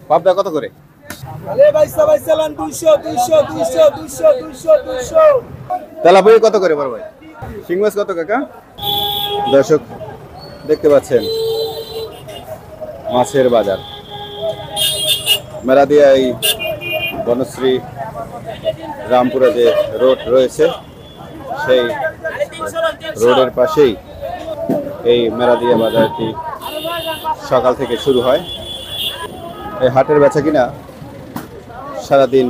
পাবদা কত করে? তেলাপিয়া কত করে বড় ভাই? শিং মাছ কত কাকা? দর্শক দেখতে পাচ্ছেন মাছের বাজার। মেরাদিয়া এই বনশ্রী রামপুরা যে রোড রয়েছে সেই রোডের পাশেই এই মেরাদিয়া বাজারটি সকাল থেকে শুরু হয়। এই হাটের বেচা কিনা সারাদিন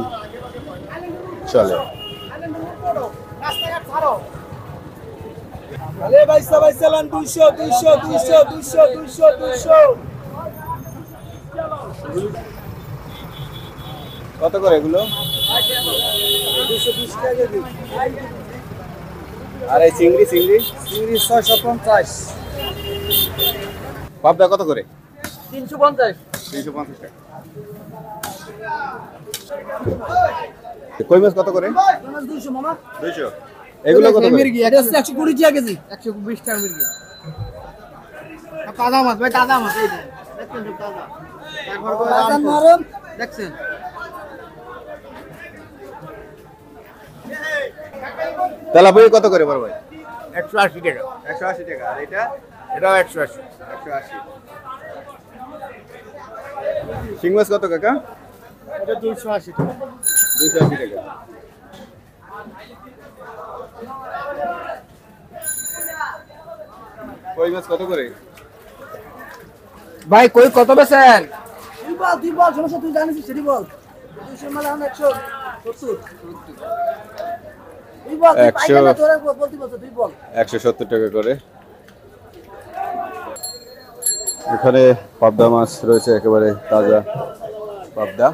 চলে। কত করে এগুলো? আর এই চিংড়ি চিংড়ি চিংড়ি 650, পাবদা কত করে? 350, 350 টাকা। কই মাছ কত করে? 200 মামা। 200। এগুলো কত করে? মির্গি 120 টাকা কেজি, 120 টাকা মির্গি। তাজা মাছ ভাই, তাজা মাছ এই দেখেন, তাজা। তারপর নরম দেখছেন। তেলাপিয়া কত করে বড় ভাই? 180 টাকা। 180 টাকা। আর এটা? এটাও 180। 180। শিং মাছ কত কাকা? এটা 280 টাকা। 280 টাকা। কই মাছ কত করে? ভাই কই কত বেচেন? তুই বল সমস্যা, তুই জানিস সেটি বল। 200 মাল 170। তুই বল, তুই পাইকারি তোরা বলতি বল, তুই বল। 170 টাকা করে। এখানে পাবদা মাছ রয়েছে, একেবারে তাজা পাবদা।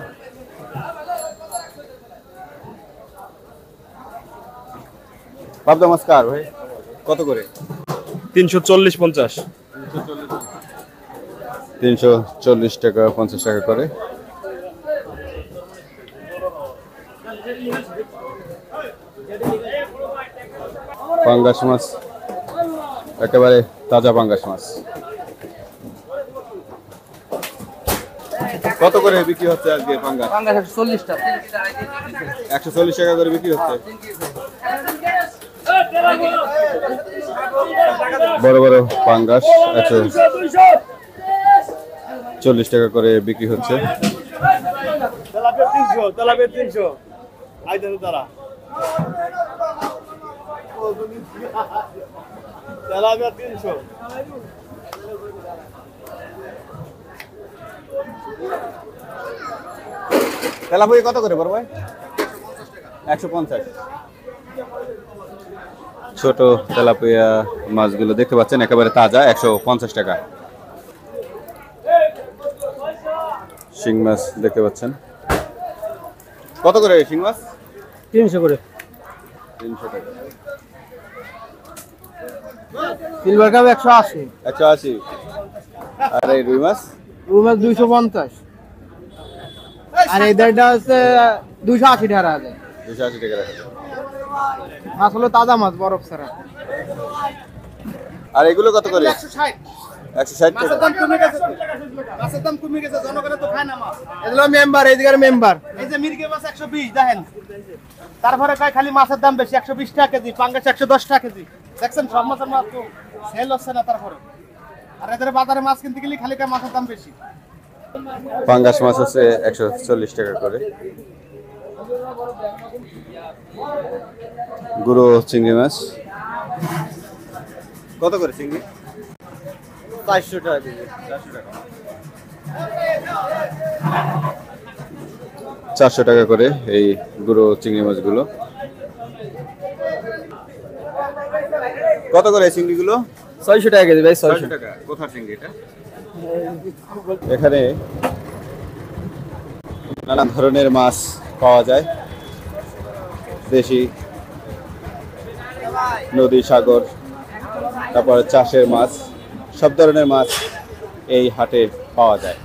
পাবদা মাছ কার ভাই? কত করে? 340-50। 340 টাকা 50 টাকা করে। পাঙ্গাস মাছ, একেবারে তাজা পাঙ্গাস মাছ। কত করে বিক্রি হচ্ছে আজকে পাঙ্গাস? পাঙ্গাস 140 টাকা। 140 টাকা করে বিক্রি হচ্ছে। বড় বড় পাঙ্গাস 140 টাকা করে বিক্রি হচ্ছে। Tilapia 300, tilapia 300। আইতেন তারা। তেলাপিয়া 300। তেলাপিয়া কত করে বড় ভাই? 150। ছোট তেলাপিয়া মাছগুলো দেখতে পাচ্ছেন, একেবারে তাজা, 150 টাকা। শিং মাছ দেখতে পাচ্ছেন। কত করে শিং মাছ? 300 করে। 300 টাকা। Silver cup 180। 180। আর এই রুই মাছ? রুই মাছ 250। আর এদেরটা হচ্ছে 280 টাকা আছে। 280 টাকা রাখা। মাছ হলো তাজা মাছ, বরফ ছাড়া। আর এগুলো কত করে? 160। 160 টাকা। দাম কমে গেছে, মাছের দাম কমে গেছে, জনগণে তো খায় না মাছ। এগুলো মেম্বার, এইদিকের মেম্বার। এই যে মির্গে মাছ 120 দেখেন। তারপরে কয় খালি মাছের দাম বেশি, 120 টাকা কেজি, পাঙ্গাস 110 টাকা কেজি। দেখছেন সব মাছের মাছ তো সেল হচ্ছে না। তারপরে আর এদের বাজারে মাছ কিনতে গেলে খালি কয় মাছের দাম বেশি। পাঙ্গাস মাছ হচ্ছে 140 টাকা করে। গুঁড়ো চিংড়ি মাছ কত করে? চিংড়ি 400 টাকা কেজি। 400 টাকা করে এই গুঁড়ো চিংড়ি মাছগুলো। কত করে চিংড়িগুলো? 600 টাকা কেজি ভাই। 600 টাকা। কোথার চিংড়ি এটা? এখানে নানা ধরনের মাছ পাওয়া যায়, দেশি, নদী, সাগর, তারপর চাষের মাছ, সব ধরনের মাছ এই হাটে পাওয়া যায়।